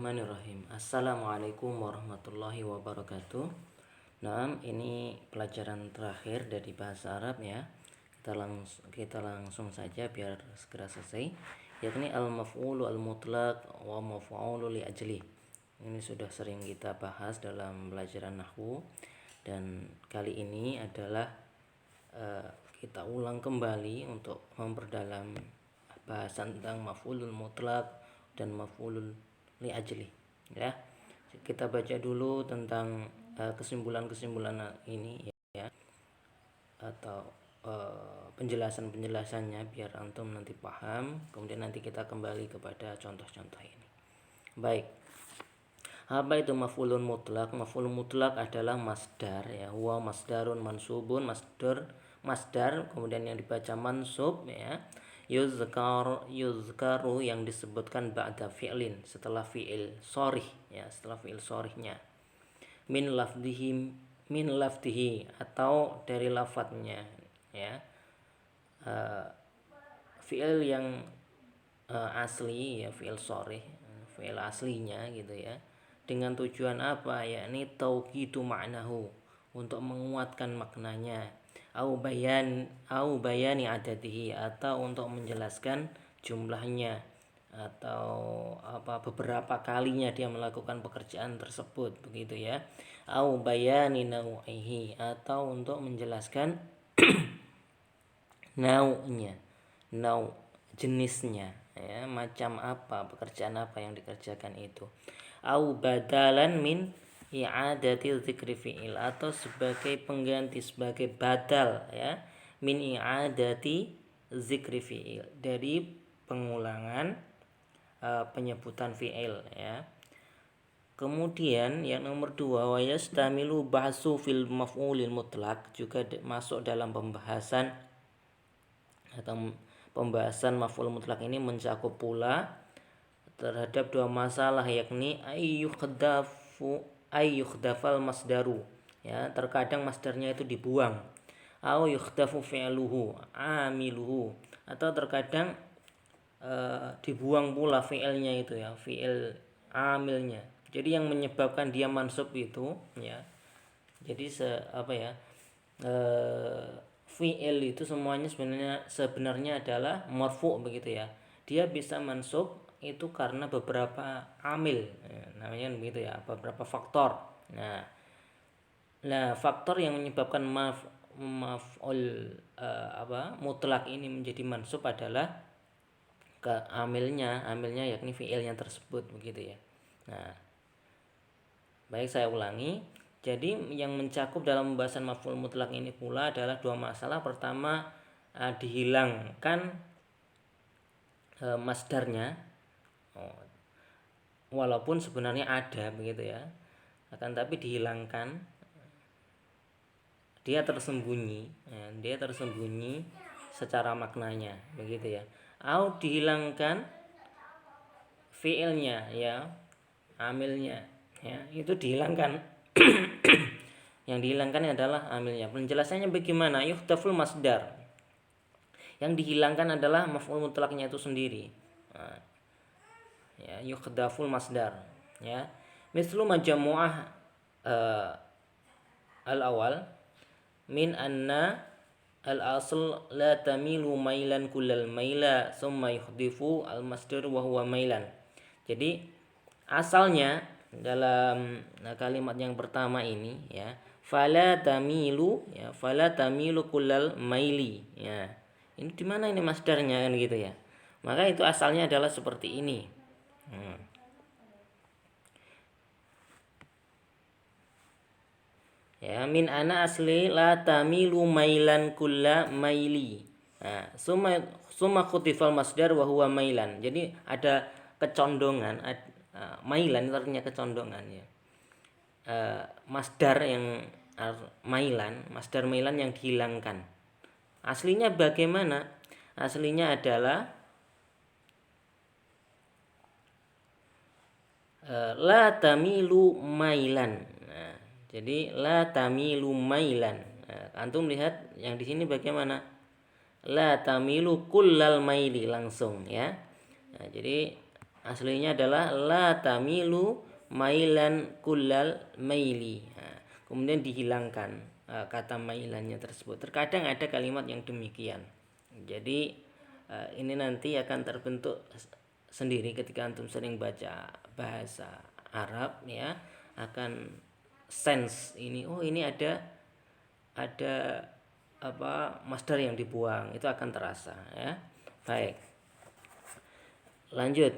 Bismillahirrahmanirrahim. Assalamualaikum warahmatullahi wabarakatuh. Nah, ini pelajaran terakhir dari bahasa Arab ya. Kita langsung saja biar segera selesai. Yakni al-maf'ulu al-mutlaq wa maf'ulu li ajli. Ini sudah sering kita bahas dalam pelajaran nahwu dan kali ini adalah kita ulang kembali untuk memperdalam bahasan tentang maf'ulul mutlaq dan maf'ulul li ajli ya. Kita baca dulu tentang kesimpulan-kesimpulan ini ya, atau penjelasan-penjelasannya biar antum nanti paham, kemudian nanti kita kembali kepada contoh-contoh ini. Baik, apa itu maf'ulun mutlak? Maf'ulun mutlak adalah masdar ya, huwa masdarun mansubun, masdar kemudian yang dibaca mansub ya, yuzkaru yang disebutkan ba'da fi'lin, setelah fi'il sharih ya, setelah fi'il sharihnya, min lafdihi atau dari lafadznya ya, fi'il yang asli ya, fi'il sharih, fi'il aslinya gitu ya, dengan tujuan apa? Yakni tauqidu ma'nahu, untuk menguatkan maknanya, au bayani adatihi, atau untuk menjelaskan jumlahnya, atau beberapa kalinya dia melakukan pekerjaan tersebut begitu ya, au bayani nau'ihi, atau untuk menjelaskan nau'nya, jenisnya ya, macam apa pekerjaan apa yang dikerjakan itu, au badalan min i'adati dzikri fi'il, atau sebagai pengganti, sebagai badal ya, min i'adati dzikri fi'il, dari pengulangan penyebutan fi'il ya. Kemudian yang nomor 2, wa yastamilu bahsu fil maf'ulil mutlaq, juga masuk dalam pembahasan maf'ul mutlak ini mencakup pula terhadap dua masalah, yakni ayyukhdafal masdaru ya, terkadang masdarnya itu dibuang, au yukhdafu fi'luhu amiluhu, atau terkadang dibuang pula fi'ilnya itu ya, fi'il amilnya. Jadi yang menyebabkan dia mansub itu ya, jadi fi'il itu semuanya sebenarnya adalah marfu' begitu ya. Dia bisa mansub itu karena beberapa amil ya, namanya begitu ya, beberapa faktor. Nah, faktor yang menyebabkan maf'ul mutlak ini menjadi mansub adalah amilnya yakni fi'ilnya tersebut begitu ya. Nah, baik, saya ulangi. Jadi yang mencakup dalam pembahasan maf'ul mutlak ini pula adalah dua masalah. Pertama, dihilangkan masdarnya, walaupun sebenarnya ada begitu ya, akan tapi dihilangkan, dia tersembunyi secara maknanya begitu ya. Au dihilangkan fi'ilnya ya, amilnya ya, itu dihilangkan. Yang dihilangkan adalah amilnya. Penjelasannya bagaimana? Yuhdaful masdar, yang dihilangkan adalah maf'ul mutlaknya itu sendiri. Ya, yuhdaful masdar ya, mislu majmu'ah al-awal min anna al-asl la tamilu mailan kullal maila summa yuhdifu al-masdar wa huwa mailan. Jadi asalnya dalam kalimat yang pertama ini ya, fala tamilu kullal maili ya. Ini di mana ini masdarnya kan gitu ya. Maka itu asalnya adalah seperti ini. Ya, min ana asli la tamilu mailan kulla maili. Nah, summa khutifal masdar wa huwa mailan. Jadi ada kecondongan, mailan itu artinya kecondongan ya. Masdar yang masdar mailan yang dihilangkan. Aslinya bagaimana? Aslinya adalah la tamilu mailan. Nah, jadi la tamilu mailan. Nah, antum lihat yang di sini bagaimana? La tamilu kullal maili langsung ya. Nah, jadi Aslinya adalah la tamilu mailan kullal maili. Nah, kemudian dihilangkan kata mailannya tersebut. Terkadang ada kalimat yang demikian. Jadi ini nanti akan terbentuk sendiri ketika antum sering baca bahasa Arab ya, akan sense ini, oh ini ada apa masdar yang dibuang, itu akan terasa ya. Baik, lanjut.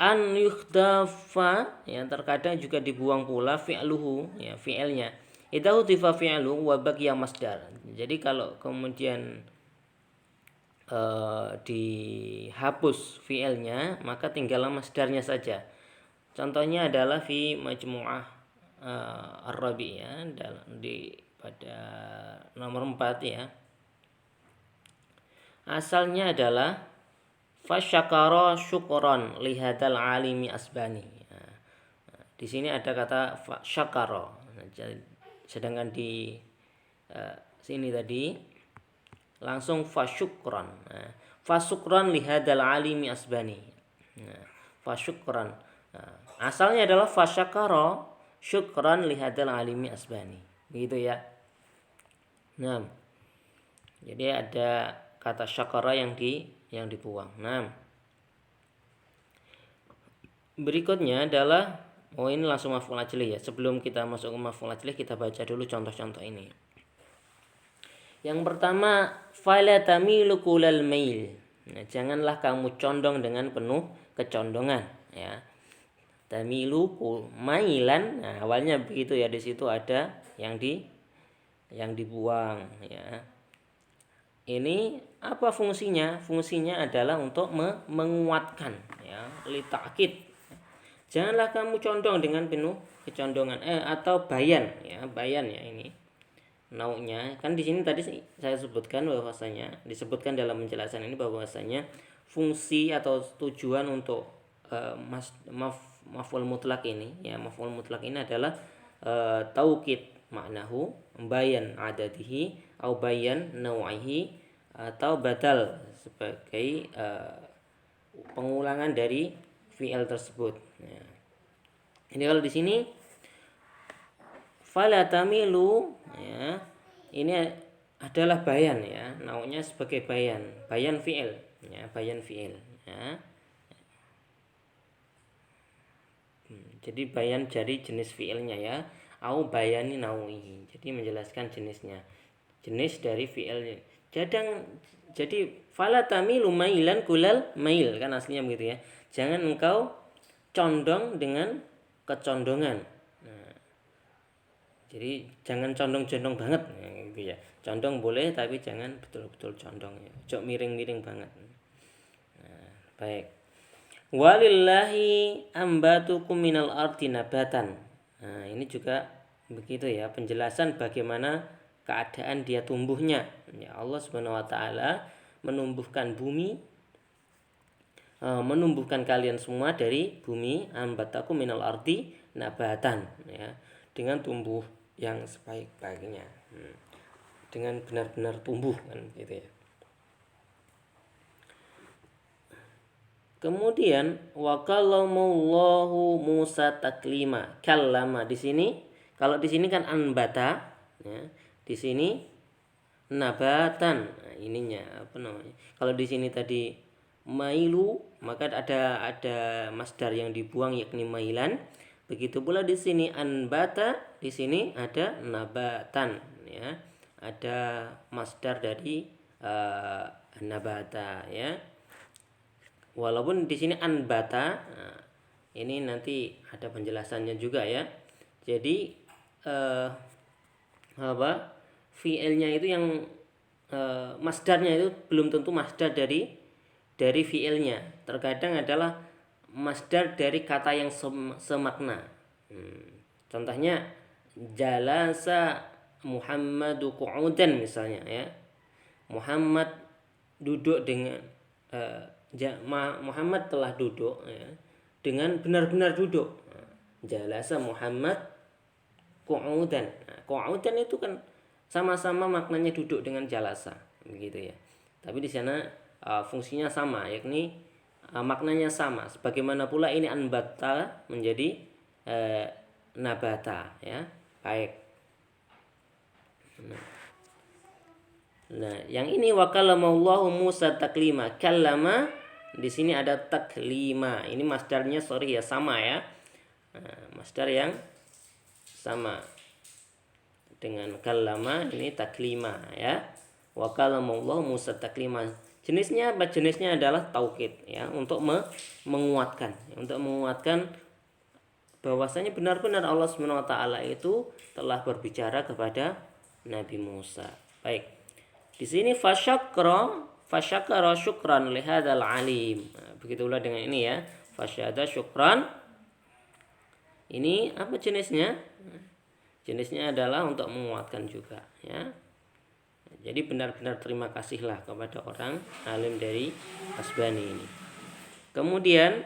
An yukhdafa yang terkadang juga dibuang pula fi'luhu ya, fi'ilnya. Idza hutifa fi'lu wa baqiya masdar. Jadi kalau kemudian dihapus fi'ilnya, maka tinggallah masdarnya saja. Contohnya adalah fi majmu'ah ar-rabi ya, pada nomor 4 ya. Asalnya adalah fasyakara syukran lihadal alimi asbani. Nah, di sini ada kata syakara. Sedangkan di sini tadi langsung fasyukran. Nah, fasyukran lihadal alimi asbani. Nah, fasyukran. Nah, asalnya adalah fasyakara syukran lihadal alimi asbani. Begitu ya. Nah, jadi ada kata syakara yang dibuang. Nah, berikutnya adalah ini langsung maf'ul ajlih ya. Sebelum kita masuk ke maf'ul ajlih, kita baca dulu contoh-contoh ini. Yang pertama, fala tamilu kulal mail. Nah, janganlah kamu condong dengan penuh kecondongan ya. Tamilu mailan. Nah, awalnya begitu ya, di situ ada yang dibuang ya. Ini apa fungsinya? Fungsinya adalah untuk menguatkan ya, li ta'kid. Janganlah kamu condong dengan penuh kecondongan atau bayan ya, bayan ya ini. Naunya kan di sini tadi saya sebutkan bahwasanya, disebutkan dalam penjelasan ini bahwasanya fungsi atau tujuan untuk maf'ul mutlak ini ya, maf'ul mutlak ini adalah taukid maknahu, bayan adadihi atau bayan nau'ihi, atau badal sebagai pengulangan dari fi'il tersebut ya. Ini kalau di sini fala tamilu ya, ini adalah bayan ya, naunya sebagai bayan fi'il ya, bayan fi'il ya. Jadi bayan dari jenis fi'ilnya ya, au bayani nau'i, jadi menjelaskan jenis dari fi'ilnya. Jadi fala tamilu mailan kulal mail, kan aslinya begitu ya. Jangan engkau condong dengan kecondongan. Nah, jadi jangan condong-condong banget gitu ya. Condong boleh tapi jangan betul-betul condong ya. Jok miring-miring banget. Nah, baik. Walillahi ambatukum minal ardi nabatan. Nah, ini juga begitu ya, penjelasan bagaimana keadaan dia tumbuhnya. Ya, Allah Subhanahu wa taala menumbuhkan bumi, menumbuhkan kalian semua dari bumi, ambatakum minal ardi nabatan ya, dengan tumbuh yang sebaik-baiknya. Dengan benar-benar tumbuh kan gitu ya. Kemudian wa kallamallahu Musa taklima. Kallama di sini, kalau di sini kan anbata ya. Di sini nabatan. Nah, ininya apa namanya? Kalau di sini tadi mailu, maka ada masdar yang dibuang yakni mailan. Begitu pula di sini anbata, di sini ada nabatan ya. Ada masdar dari nabata ya. Walaupun di sini anbata, nah, ini nanti ada penjelasannya juga ya. Jadi fiilnya itu yang masdarnya itu belum tentu masdar dari fiilnya. Terkadang adalah masdar dari kata yang semakna. Contohnya jalasa Muhammadu qu'udan misalnya ya. Muhammad duduk dengan Muhammad telah duduk ya, dengan benar-benar duduk. Jalasa Muhammad qu'udan. Nah, qu'udan itu kan sama-sama maknanya duduk dengan jalasa begitu ya. Tapi di sana fungsinya sama, yakni maknanya sama. Sebagaimana pula ini anbata menjadi nabata, ya. Baik. Nah, yang ini wa kallamallahu Musa taklima. Kallama di sini ada taklima. Ini masdarnya sorry ya sama ya. Masdar yang sama dengan kallama, ini taklima ya. Wa kallamallahu Musa taklima. Jenisnya apa? Jenisnya adalah taukid ya, untuk menguatkan, bahwasanya benar-benar Allah Subhanahu wa taala itu telah berbicara kepada Nabi Musa. Baik. Di sini fasyakara syukran li hadzal alim. Nah, begitulah dengan ini ya. Fasyada syukran. Ini apa jenisnya? Jenisnya adalah untuk menguatkan juga ya. Jadi benar-benar terima kasihlah kepada orang alim dari Asbani ini. Kemudian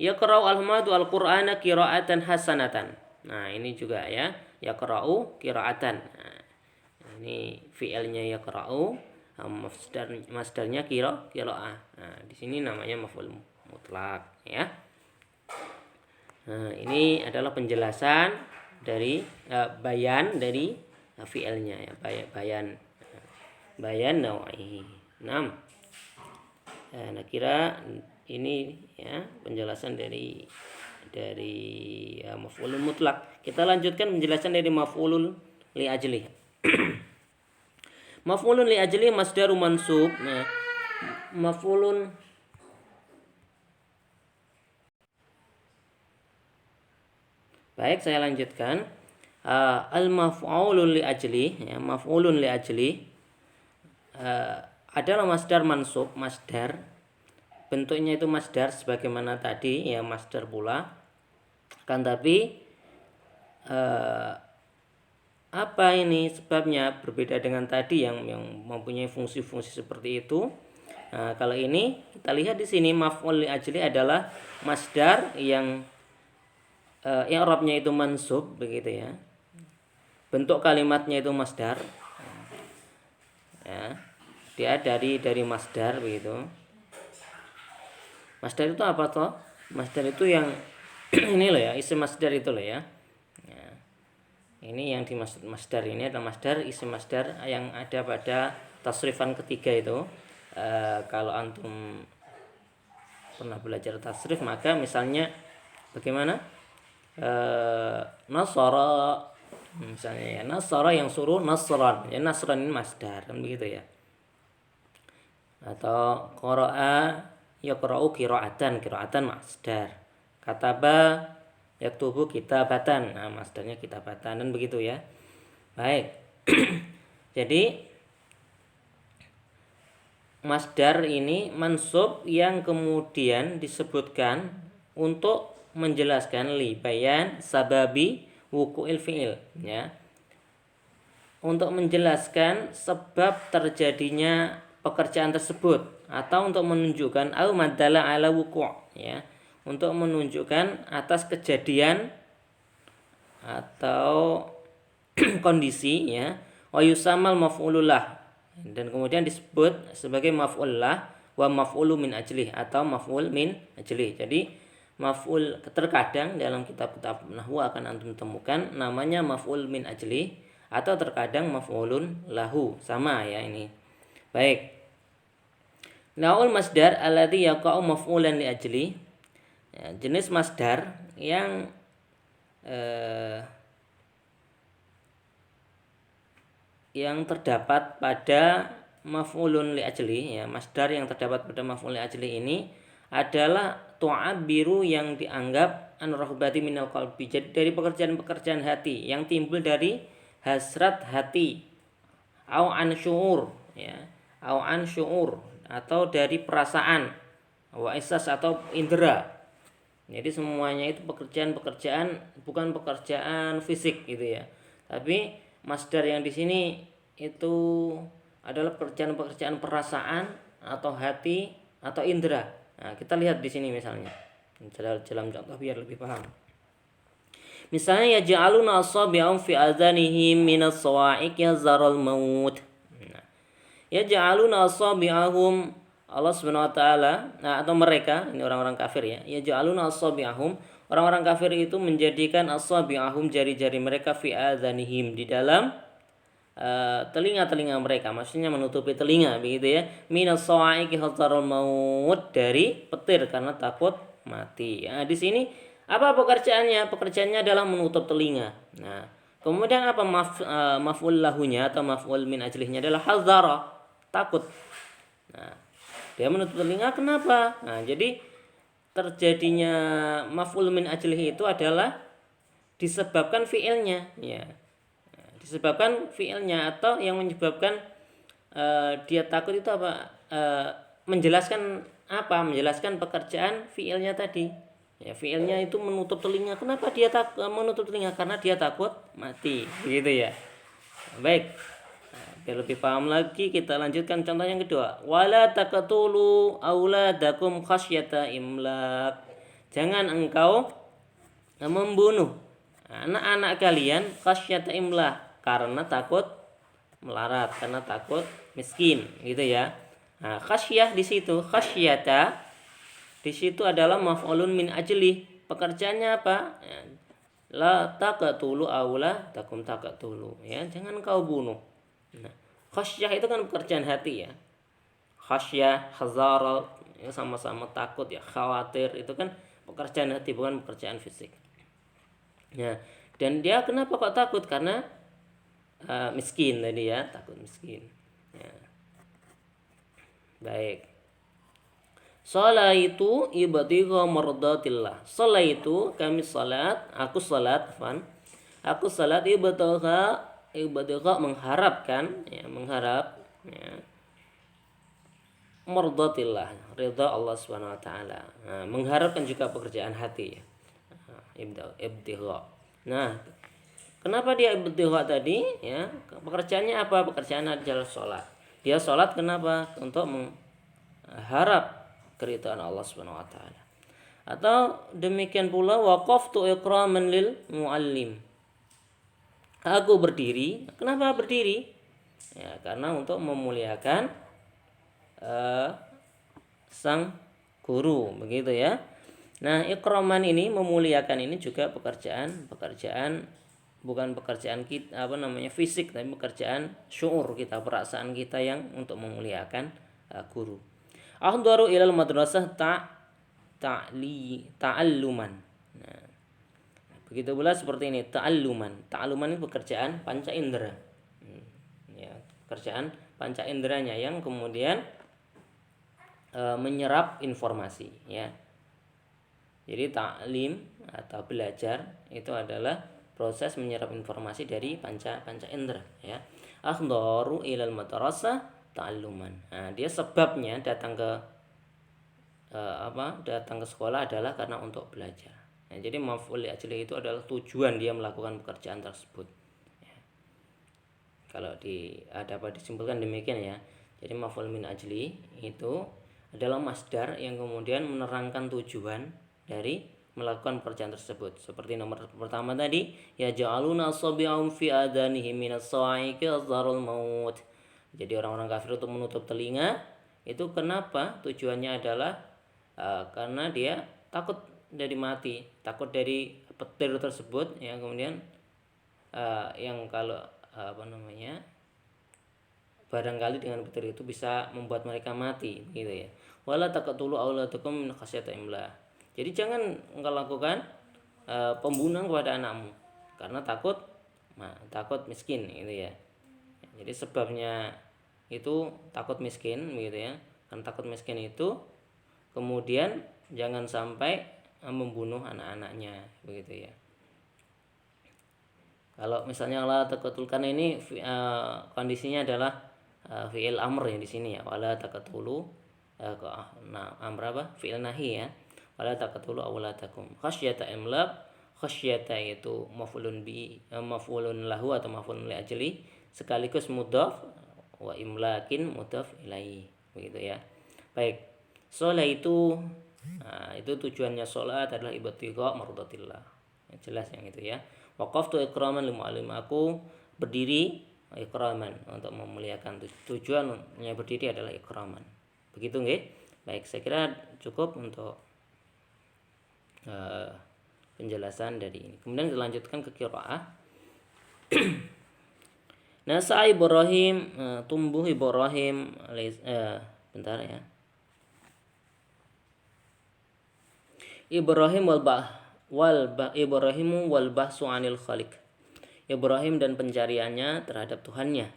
yaqra'u al-hamadu al-Qur'ana qira'atan hasanatan. Nah, ini juga ya. Yaqra'u qira'atan. Nah, ini fi'ilnya yaqra'u, masdarnya qira'ah. Nah, di sini namanya maf'ul mutlak ya. Nah, ini adalah penjelasan dari bayan dari fi'ilnya ya, bayan nau'i. 6. Nah, kira ini ya penjelasan dari maf'ulul mutlak. Kita lanjutkan penjelasan dari maf'ulul li ajli. Maf'ulun li ajli masdaru mansub. Nah, maf'ulun baik, saya lanjutkan. Al-maf'ulun li ajli ya, maf'ulun li ajli adalah masdar mansub, masdar bentuknya itu masdar sebagaimana tadi ya, masdar pula kan, tapi apa ini sebabnya berbeda dengan tadi yang mempunyai fungsi-fungsi seperti itu. Nah, kalau ini kita lihat di sini maf'ul li ajli adalah masdar yang i'rabnya itu mansub begitu ya. Bentuk kalimatnya itu masdar. Ya. Dia dari masdar begitu. Masdar itu apa toh? Masdar itu yang ini loh ya, isim masdar itu loh ya. Ya. Ini yang dimaksud masdar ini adalah masdar, isim masdar yang ada pada tasrifan ketiga itu. Kalau antum pernah belajar tasrif, maka misalnya bagaimana? Nasara misalnya ya, nasara yang suruh nasran, ya nasran ini masdar kan begitu ya. Atau qara'a yaqra'u qira'atan masdar. Kataba yaktubu kitabatan, nah masdarnya kitabatan dan begitu ya. Baik. Jadi masdar ini mansub yang kemudian disebutkan untuk menjelaskan li bayan sababi wuqu'il fi'il ya. Untuk menjelaskan sebab terjadinya pekerjaan tersebut atau untuk menunjukkan au madalla ala wuqu' ya. Untuk menunjukkan atas kejadian atau kondisi ya. Wa yusammal maf'ulullah dan kemudian disebut sebagai maf'ullah wa maf'ulu min ajlih atau maf'ul min ajlih. Jadi maf'ul terkadang dalam kitab-kitab nahwu akan antum temukan namanya maf'ul min ajli atau terkadang maf'ulun lahu, sama ya ini. Baik. Naul masdar alladhi yaqa'u maf'ulan li ajli. Ya, jenis masdar yang terdapat pada maf'ulun li ajli ya, masdar yang terdapat pada maf'ul li ajli ini adalah tu'abiru yang dianggap an rahbati minal qalbi, jadi dari pekerjaan-pekerjaan hati yang timbul dari hasrat hati, au an syu'ur ya, au an syu'ur atau dari perasaan, wa ihsas atau indera. Jadi semuanya itu pekerjaan-pekerjaan, bukan pekerjaan fisik gitu ya. Tapi masdar yang di sini itu adalah pekerjaan-pekerjaan perasaan atau hati atau indera. Nah, kita lihat di sini misalnya dalam contoh biar lebih paham. Misalnya yaj'aluna asabi'ahum fi adhanihim minas sawa'iq yazarul maut. Nah, yaj'aluna asabi'ahum, Allah Subhanahu wa taala, nah, atau mereka ini orang-orang kafir ya, yaj'aluna asabi'ahum, orang-orang kafir itu menjadikan asabi'ahum, jari-jari mereka, fi adzanihim, di dalam telinga-telinga mereka, maksudnya menutupi telinga begitu ya, minas sawa'iqi hadarul maut, dari petir karena takut mati. Nah, di sini apa pekerjaannya? Pekerjaannya adalah menutup telinga. Nah, kemudian apa maf'ul lahunya atau maf'ul min ajlihnya adalah hadzara, takut. Nah, dia menutup telinga kenapa? Nah, jadi terjadinya maf'ul min ajlihi itu adalah disebabkan fiilnya ya. Disebabkan fiilnya, atau yang menyebabkan dia takut itu apa? Menjelaskan apa? Menjelaskan pekerjaan fiilnya tadi. Ya, fiilnya itu menutup telinga. Kenapa dia menutup telinga? Karena dia takut mati, gitu ya. Baik. Biar lebih paham lagi, kita lanjutkan contoh yang kedua. Wala taqtulu auladakum khasyata imlak. Jangan engkau membunuh anak-anak kalian khasyata imlak, karena takut melarat, karena takut miskin, gitu ya. Nah, khasyah di situ, khasyata di situ adalah maf'ulun min ajli. Pekerjaannya apa? Ya, la taqtulu auladakum, taqtulu ya, jangan kau bunuh. Nah, khasyah itu kan pekerjaan hati ya. Khasyah, hazara, ya sama-sama takut ya, khawatir, itu kan pekerjaan hati, bukan pekerjaan fisik. Ya, dan dia kenapa kok takut? Karena miskin tadi ya, takut miskin. Ya. Baik. Salat itu ibtigha mardatillah. Salat itu kami salat, aku salat, aku salat ibtigha mengharapkan ya, mengharap ya, mardatillah, ridha Allah Subhanahu wa taala. Nah, mengharapkan juga pekerjaan hati ya. Ibtigha. Nah, kenapa dia ibtigha tadi ya? Pekerjaannya apa? Pekerjaan adalah sholat. Dia sholat kenapa? Untuk mengharap keridhaan Allah Subhanahu wa taala. Atau demikian pula waqaftu ikraman lil muallim. Aku berdiri. Kenapa berdiri? Ya, karena untuk memuliakan sang guru, begitu ya. Nah, ikraman ini, memuliakan ini juga pekerjaan bukan pekerjaan kita fisik, tapi pekerjaan syuur kita, perasaan kita yang untuk memuliakan guru. Ahdaru ilal madrasah ta'alluman. Nah, begitu pula seperti ini, ta'alluman. Ta'alluman ini pekerjaan panca indera. Ya, pekerjaan panca inderanya yang kemudian menyerap informasi ya. Jadi ta'lim atau belajar itu adalah proses menyerap informasi dari panca indera ya. Akhdaru ilal madrasah ta'alluman. Nah, dia sebabnya datang ke sekolah adalah karena untuk belajar. Nah, jadi maf'ul ajli itu adalah tujuan dia melakukan pekerjaan tersebut. Ya. Kalau disimpulkan demikian ya. Jadi maf'ul min ajli itu adalah masdar yang kemudian menerangkan tujuan dari melakukan pekerjaan tersebut. Seperti nomor pertama tadi, ya ja'aluna asabi'ahum fi adanihim minas sawa'iqi hadarul maut. Jadi orang-orang kafir untuk menutup telinga itu kenapa? Tujuannya adalah karena dia takut dari mati, takut dari petir tersebut ya, kemudian yang kalau barangkali dengan petir itu bisa membuat mereka mati, gitu ya. Wala taqtulu auladakum min khasyati imlaq. Jadi jangan engkau lakukan pembunuhan kepada anakmu karena takut miskin, gitu ya. Jadi sebabnya itu takut miskin, gitu ya. Karena takut miskin itu kemudian jangan sampai membunuh anak-anaknya, begitu ya. Kalau misalnya Allah taqtulkan ini kondisinya adalah fi'il amr ya di sini ya. Wala taqtulu amr apa? Fi'il nahi ya. Wala taqtulu auladakum khasyata imlaq. Khasyata itu maf'ulun lahu atau maf'ulun li ajli, sekaligus mudhaf, wa imlakin mudhaf ilaihi, begitu ya. Baik. Salat itu itu tujuannya salat adalah ibtigha mardatillah. Jelas yang itu ya. Waqaftu ikraman lil muallim. Aku berdiri ikraman untuk memuliakan. Tujuannya berdiri adalah ikraman. Begitu nggih. Baik, saya kira cukup untuk penjelasan dari ini. Kemudian dilanjutkan ke qiraah. Nasa Ibrahim, tumbuh Ibrahim bentar ya. Ibrahim Ibrahimu wal bahsu anil khaliq. Ibrahim dan pencariannya terhadap Tuhannya.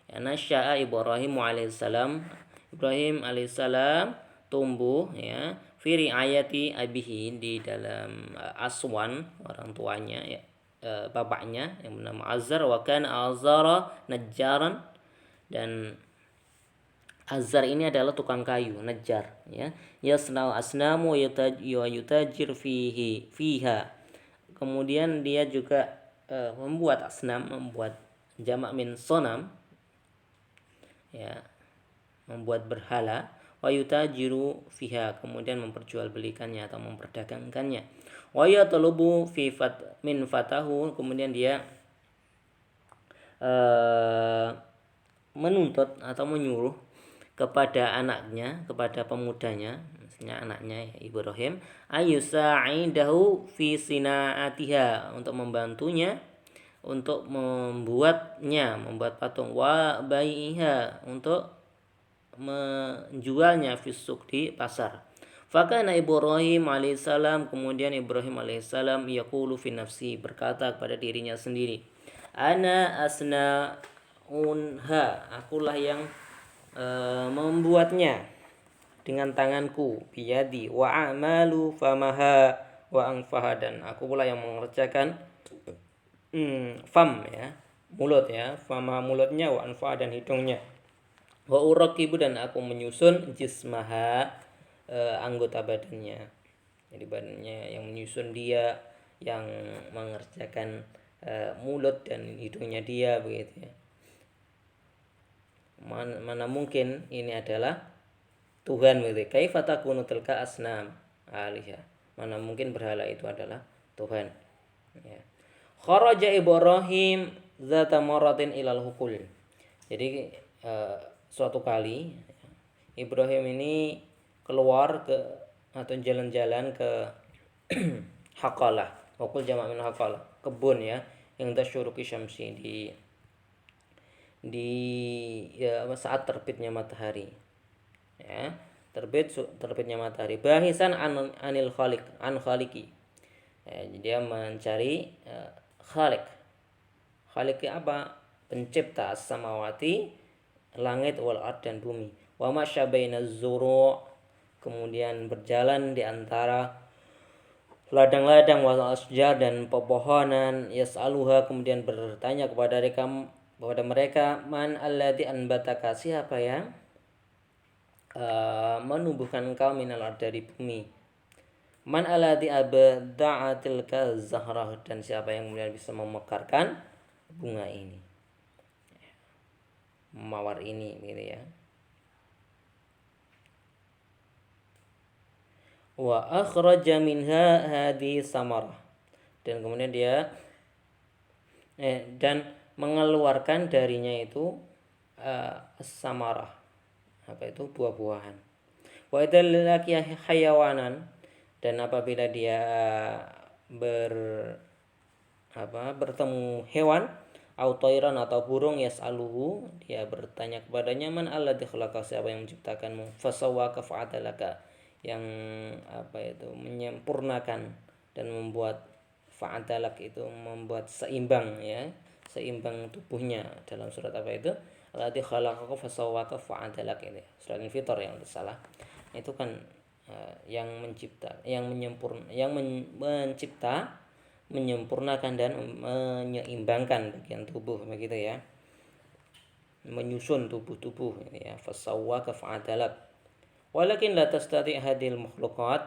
Ya, nasya'a Ibrahim alaihissalam. Ibrahim alaihissalam tumbuh ya fi riayati abihi, di dalam aswan orang tuanya ya, bapaknya yang bernama Azar, wa kana Azara najjaran, dan Azar ini adalah tukang kayu, najjar ya. Yasna'u asnamu yutajir fiha. Kemudian dia juga membuat asnam, membuat jamak min sonam ya, membuat berhala, wa yutajiru fiha, kemudian memperjualbelikannya atau memperdagangkannya. Wa yatlubu min fatahu, kemudian dia menuntut atau menyuruh kepada anaknya, kepada pemudanya, maksudnya anaknya ya, Ibrahim, ayusa'idahu fi sina'atiha, untuk membantunya untuk membuat patung, wa bai'iha, untuk menjualnya fisuk, di pasar. Fakana Ibrahim alaihissalam, kemudian Ibrahim alaihissalam yaqulu fi nafsi, berkata kepada dirinya sendiri, ana asna unha, akulah yang membuatnya dengan tanganku, biyadi, wa amalu famaha wa anfaha, dan aku pula yang mengerjakan fam ya, mulut ya, fama mulutnya, wa anfa, dan hidungnya, wa uraqibu, dan aku menyusun jismaha, anggota badannya, jadi badannya yang menyusun dia, yang mengerjakan mulut dan hidungnya dia, begitu ya. Mana mungkin ini adalah Tuhan, begitu. Kaifa takunu tilka asnam alihah, mana mungkin berhala itu adalah Tuhan ya. Kharaja Ibrahim zata maratin ilal hukul. Jadi suatu kali Ibrahim ini keluar ke atau jalan-jalan ke haqalah. Hukul jamak min haqalah, kebun ya, yang tasyuruqi syamsi, di ya, saat terbitnya matahari ya, terbitnya matahari, bahisan anil khaliq, an khaliqi ya, dia mencari khaliq. Khaliq apa? Pencipta as-samawati, langit, wal ard, dan bumi. Wa masya bainaz zuru', kemudian berjalan di antara ladang-ladang, wal asjar, dan pepohonan, yas'aluha, kemudian bertanya kepada mereka, man alladhi anbataka, siapa yang menumbuhkan engkau minal ard, dari bumi, man alladhi abda'atilka zahrah, dan siapa yang kemudian bisa memekarkan bunga ini, mawar ini, gitu ya. Wa akhraja minha hadhi samarah, dan kemudian dia dan mengeluarkan darinya itu samarah, apa itu, buah-buahan. Wa idallaki hayawanan, dan apabila dia bertemu hewan, autoiran, atau burung, yas'aluhu, dia bertanya kepadanya, man alladzi khalaqa, siapa yang menciptakanmu, fasawwaka fa'adalaka, yang menyempurnakan dan membuat, fa'adalak itu membuat seimbang ya, seimbang tubuhnya, dalam surat apa itu, alladzi khalaqaka fasawwaka fa'adalak, ini surat Al-Fitor yang salah itu kan, yang mencipta, yang mencipta, menyempurnakan, dan menyeimbangkan bagian tubuh, begitu ya, menyusun tubuh ya, fasawwaka fa'adalak. Walakin la tastati hadil makhluqat,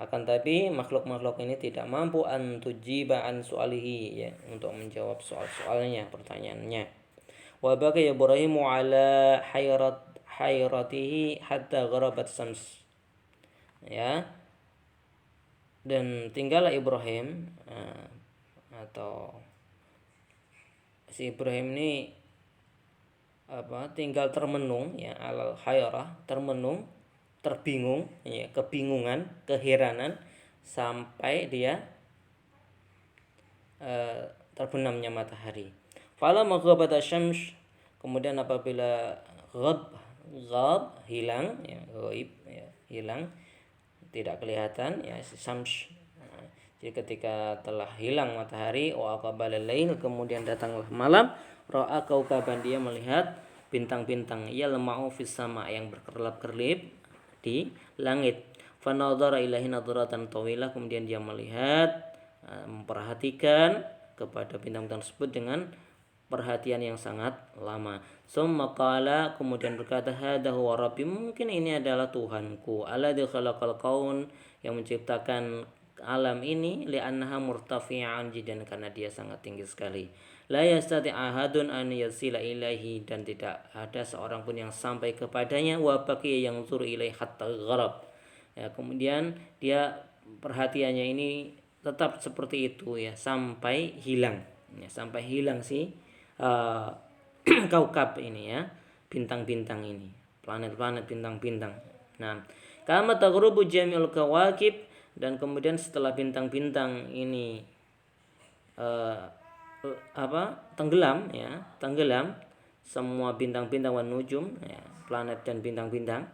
akan tapi makhluk-makhluk ini tidak mampu an tujiba an su'alihi ya, untuk menjawab soal-soalnya, pertanyaannya. Wa baqiya Ibrahimu ala hayratihi hatta gharabat syams ya, dan tinggallah Ibrahim atau si Ibrahim ini tinggal termenung ya, alal hayrah, termenung, terbingung ya, kebingungan, keheranan sampai dia terbenamnya matahari. Fala maghabat asyams, kemudian apabila ghab hilang ya, ghaib ya, hilang, tidak kelihatan ya, syams. Jadi ketika telah hilang matahari, wa aqbala lail, kemudian datanglah malam, ra'a kaukaban, dia melihat bintang-bintang, yalma'u fis sama, yang berkerlap-kerlip di langit. Fa nadhara ilaihi nadratan tawilah, kemudian dia melihat, memperhatikan kepada bintang-bintang tersebut dengan perhatian yang sangat lama. Summa qala, kemudian berkata, hadza huwa rabbi, mungkin ini adalah Tuhanku, alladzi khalaqal kaun, yang menciptakan alam ini, li'annaha murtafi'an jiddan, karena dia sangat tinggi sekali. La yastati ahadun an yasila ilaihi, dan tidak ada seorang pun yang sampai kepadanya, wa baqiya yang zur ilaihi hatta gharab. Ya, kemudian dia perhatiannya ini tetap seperti itu ya, sampai hilang ya, sampai hilang si kaukab ini ya, bintang-bintang ini, planet-planet, bintang-bintang. Nah, kama taghrubu jami'ul kawakib, dan kemudian setelah bintang-bintang ini tenggelam ya, tenggelam semua bintang-bintang wan nujum ya, planet dan bintang-bintang.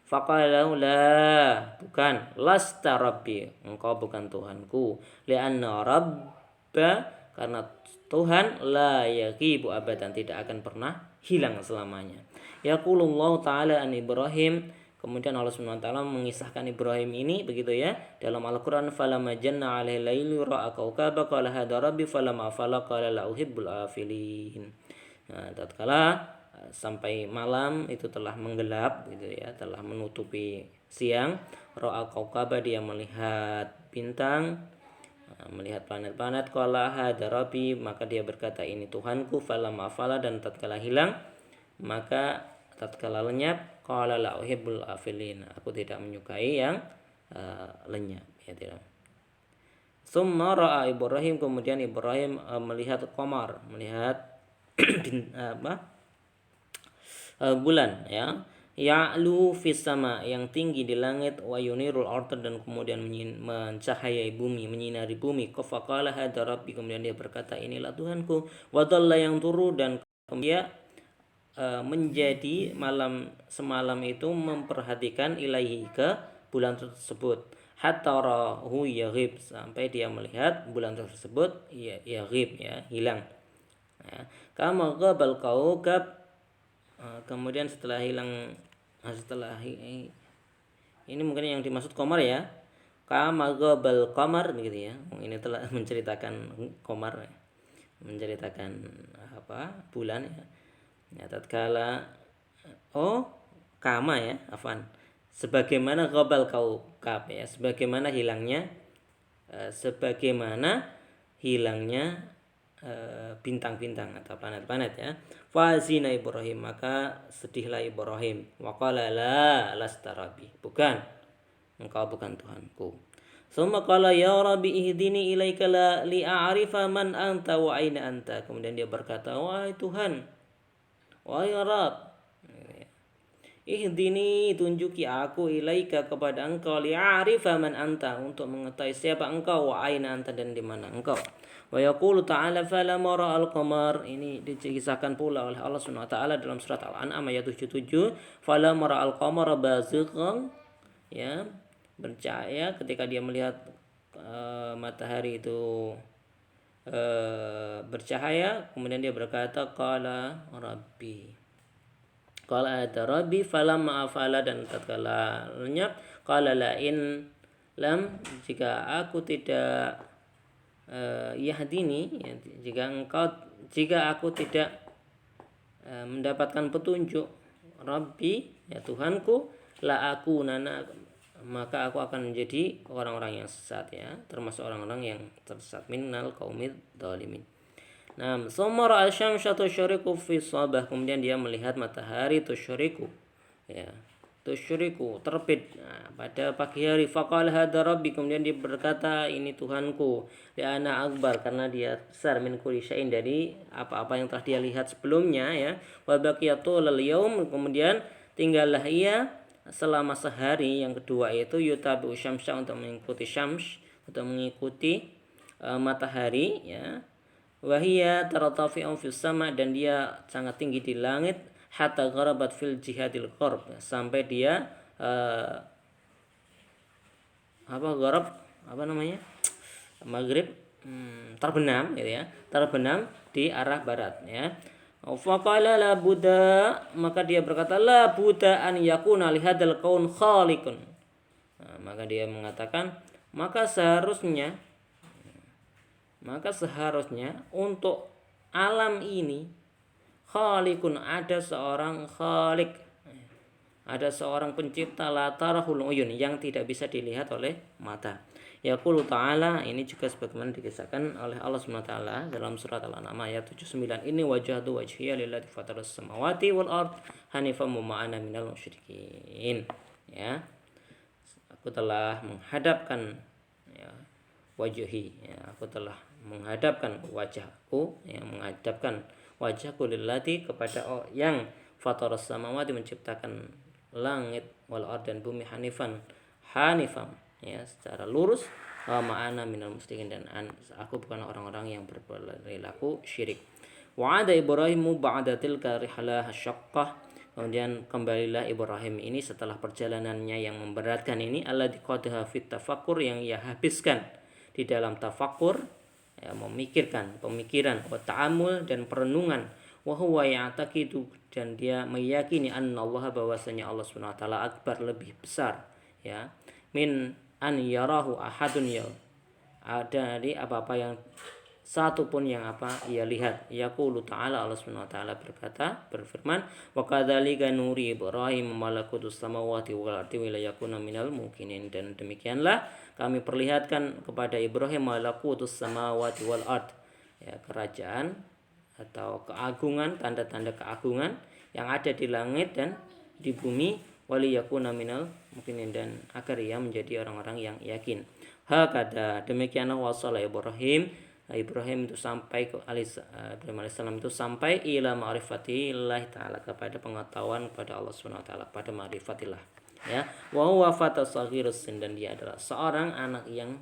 Faqala la, bukan, lasta rabbi, engkau bukan Tuhanku, li'anna rabba, karena Tuhan la yaqibu abadan, tidak akan pernah hilang selamanya. Yaqulullahu ta'ala an Ibrahim, kemudian Allah Subhanahu wa taala mengisahkan Ibrahim ini begitu ya dalam Al-Qur'an, falamma janna 'alaihi lailu ra'a kaukaba qala hadza rabbi falamma afala qala la uhibbul afilin. Nah, tatkala sampai malam itu telah menggelap gitu ya, telah menutupi siang, ra'a kaukaba, dia melihat bintang, melihat planet-planet, qala hadza rabbi, maka dia berkata ini Tuhanku, falamma afala, dan tatkala hilang, maka tatkala lenyap, qala la uhibbul afilin, aku tidak menyukai yang lenyap ya, tidak. Summa ra'a Ibrahim, kemudian Ibrahim melihat qamar, melihat bulan ya, ya'lu fis sama, yang tinggi di langit, wa yunirul ardh, dan kemudian mencahayai bumi, menyinari bumi. Faqala hadza rabbi, kemudian dia berkata inilah Tuhanku, wa dhalla yang turu, dan kemudian menjadi malam semalam itu memperhatikan ilaihi, ke bulan tersebut, hatta rahu yaghib, sampai dia melihat bulan tersebut ya yaghib ya, hilang ya. Kama ghabal kaukab, kemudian setelah hilang, ini mungkin yang dimaksud qamar ya, kama ghabal qamar begitu ya, ini telah menceritakan qamar ya, menceritakan bulan ya. Ya, tatkala kama ya, afan, sebagaimana ghabal kaukab ya, sebagaimana hilangnya bintang-bintang atau planet-planet ya. Fazina Ibrahim, maka sedihlah Ibrahim, wa qala la lasta rabbi, bukan, engkau bukan Tuhanku. Summa qala ya rabbi ihdini ilaika la li'arifa man anta wa aina anta, kemudian dia berkata, wahai Tuhan, wahai Rabb, ihdini, tunjuki aku, ilaika, kepada engkau, li'arifa man anta, untuk mengetahui siapa engkau, wa aina anta, dan di mana engkau. Wa yaqulu ta'ala falamma ra'al qamar, ini dikisahkan pula oleh Allah Subhanahu wa taala dalam surat Al-An'am ayat 77, falamma ra'al qamara bazighan ya, bercahaya, ketika dia melihat matahari itu bercahaya, kemudian dia berkata qala rabbi, qala ada rabbi, falamma afala, dan tatkala lenyap, qala la in lam, jika aku tidak yahdini ya, jika aku tidak mendapatkan petunjuk, rabbi ya, Tuhanku, la aku nana, maka aku akan menjadi orang-orang yang sesat ya, termasuk orang-orang yang tersesat, minnal qaumid dzalimin. Nah, summa ra'a syamsa tusyriqu fi sabah, kemudian dia melihat matahari tusyriqu ya, tusyriku, terbit pada pagi hari. Faqala hadza rabbi, kemudian dia berkata ini Tuhanku, li'ana akbar, karena dia besar, min kulli syai'in, dari apa-apa yang telah dia lihat sebelumnya ya. Wa baqiyatul yaum, kemudian tinggallah ia selama sehari yang kedua itu yutabi syamsa, untuk mengikuti syams, untuk mengikuti matahari ya. Wahia taratafi'un fis sama, dan dia sangat tinggi di langit, hatta gharabat fil jihadil gharb, sampai dia gharab maghrib, terbenam gitu ya, terbenam di arah barat ya. Faqala la buddha, maka dia berkata la buddha an yakuna li hadzal kaun khaliqun. Maka dia mengatakan maka seharusnya untuk alam ini khaliqun, ada seorang khaliq, ada seorang pencipta, la tarahul uyun, yang tidak bisa dilihat oleh mata. Yaqulu ta'ala, ini juga sebagaimana dikisahkan oleh Allah Subhanahu wa taala dalam surat Al-An'am ayat 79, ini wajhatu wajhiya lillazi fataras samawati wal ard hanifan wa ma ana minal musyrikin ya. Aku telah menghadapkan ya, wajhi ya, aku telah menghadapkan wajahku ya, menghadapkan wajahku lillazi, kepada yang fataras samawati, menciptakan langit, wal ard, dan bumi, hanifan ya, secara lurus, wa ma'ana minal musyrikin, dan aku bukan orang-orang yang berperilaku syirik. Wa'ada Ibrahimu ba'da tilka rihlah syaqqah, kemudian kembalilah Ibrahim ini setelah perjalanannya yang memberatkan ini, alladzi qadaha fit tafakkur, yang ia habiskan di dalam tafakkur ya, memikirkan, pemikiran, wa ta'amul, dan perenungan, wa huwa ya'taqidu, dan dia meyakini annallaha, bahwasanya Allah Subhanahu wa taala akbar, lebih besar ya, min an yarahu ahadun, ya dari apa-apa yang satu pun yang ia lihat. Yaqulu ta'ala, Allah Subhanahu wa taala berfirman, wa kadzalika nuri Ibrahim malakutus samawati wal ardi wa la yakuna minal mukminin, dan demikianlah kami perlihatkan kepada Ibrahim malakutus samawati wal ard ya, kerajaan atau keagungan, tanda-tanda keagungan yang ada di langit dan di bumi, waliyakuna minal mukminin, dan agar ia menjadi orang-orang yang yakin. Hakada, demikianlah wasala Ibrahim itu sampai Ibrahim alaihissalam itu sampai ila ma'rifatillah ta'ala, kepada pengetahuan kepada Allah Subhanahu wa taala, pada ma'rifatillah ya. Wa huwa fatasagirus sin, dan dia adalah seorang anak yang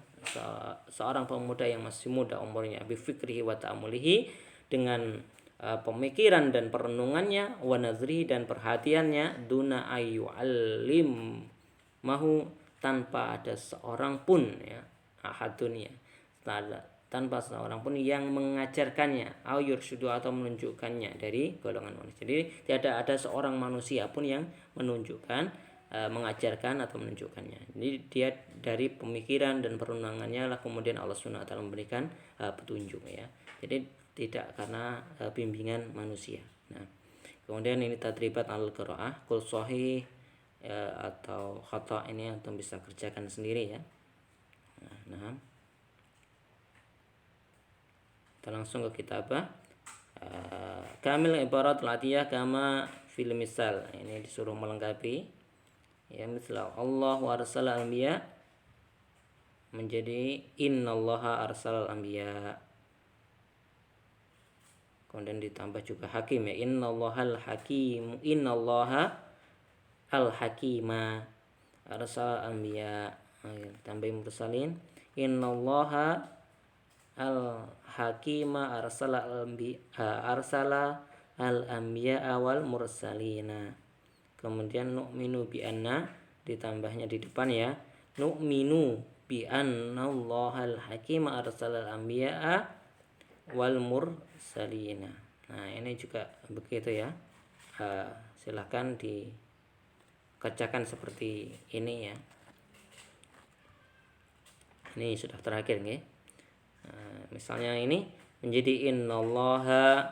seorang pemuda yang masih muda umurnya, bi fikrihi wa ta'amulihi, dengan pemikiran dan perenungannya, wa nazri, dan perhatiannya, duna ayu alim mahu, tanpa ada seorang pun ya, ahadun ya, tanpa seorang pun yang mengajarkannya, au yursyudu, atau menunjukkannya dari golongan manusia. Jadi tidak ada seorang manusia pun yang menunjukkan, mengajarkan atau menunjukkannya. Jadi dia dari pemikiran dan perenungannya lah kemudian Allah Subhanahu wa taala memberikan petunjuk ya. Jadi tidak karena bimbingan manusia. Nah, kemudian ini tadribat al-qiraah, qul sahih atau khata, ini antum bisa kerjakan sendiri ya. Nah, kita langsung ke kitabah. Kamil ibarat latiyah kama fil misal, ini disuruh melengkapi ya, misal Allah arsala al-anbiya menjadi innallaha arsala al-anbiya, kemudian ditambah juga hakim ya, innallahal hakim, innallaha al-hakima arsala al-anbiya, tambah mursalin, innallaha al-hakima arsala al-anbiya awal mursalina. Kemudian nu'minu bi anna, ditambahnya di depan ya, nu'minu bi anna Allahal hakima arsala al-anbiya wal mursalina. Nah, ini juga begitu ya. Silahkan dikerjakan seperti ini ya. Ini sudah terakhir nih. Misalnya ini menjadi innallaha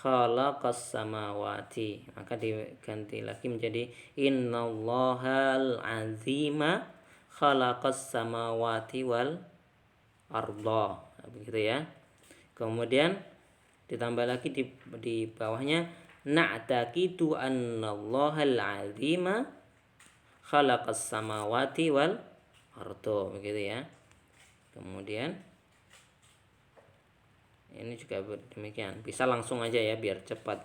khalaqas samawati, maka diganti lagi menjadi innallahal azima khalaqas samawati wal arda, begitu ya. Kemudian ditambah lagi di bawahnya na'taqidu annallahal azima khalaqas samawati wal ardo, begitu ya. Kemudian ini juga demikian, bisa langsung aja ya biar cepat.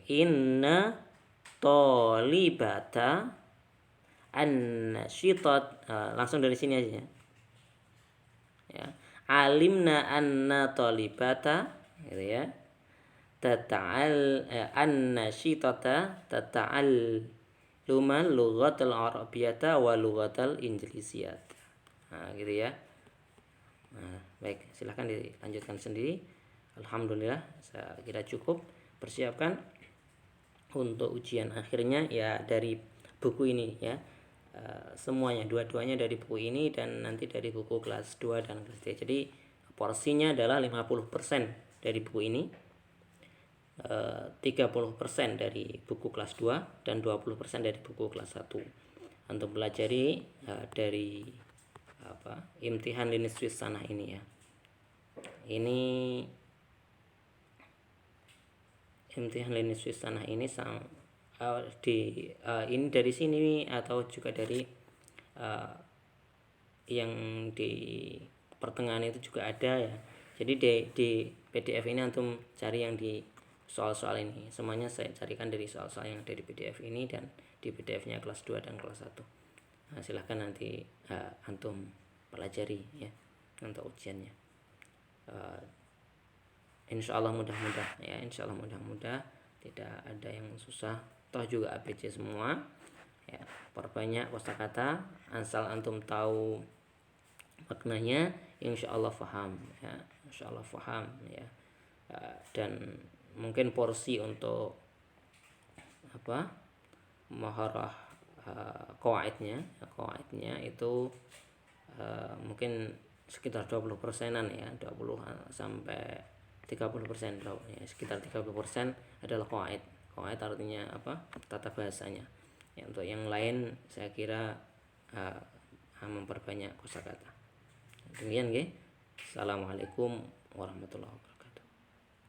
Inna tolibata an-nasyitat, langsung dari sini aja ya. Alimna anna tolibata, gitu ya. An-nasyitata tata'al luman lughatal arabiyyata wa lughatal injilisiyat. Nah, gitu ya. Nah, baik, silahkan dilanjutkan sendiri. Alhamdulillah, saya kira cukup. Persiapkan untuk ujian akhirnya ya dari buku ini ya. Semuanya, dua-duanya dari buku ini dan nanti dari buku kelas 2 dan kelas 3. Jadi porsinya adalah 50% dari buku ini, 30% dari buku kelas 2 dan 20% dari buku kelas 1 untuk pelajari dari imtihan linis sanah ini ya. Ini imtihan linis sanah ini ini dari sini atau juga dari yang di pertengahan itu juga ada ya. Jadi di PDF ini antum cari yang di soal-soal ini. Semuanya saya carikan dari soal-soal yang dari PDF ini dan di PDF-nya kelas 2 dan kelas 1. Nah, silahkan nanti antum pelajari ya untuk ujiannya. Insya Allah mudah-mudah ya, insya Allah mudah-mudah, tidak ada yang susah. Toh juga ABC semua ya. Perbanyak kosakata, asal antum tahu maknanya, insya Allah faham ya, insya Allah faham ya. Dan mungkin porsi untuk maharah qawaidnya itu mungkin sekitar 20%-an ya, 20 sampai 30% ya, sekitar 30% adalah qawaid. Qawaid artinya tata bahasanya ya. Untuk yang lain saya kira memperbanyak kosakata. Demikian nggih. Assalamualaikum warahmatullahi wabarakatuh.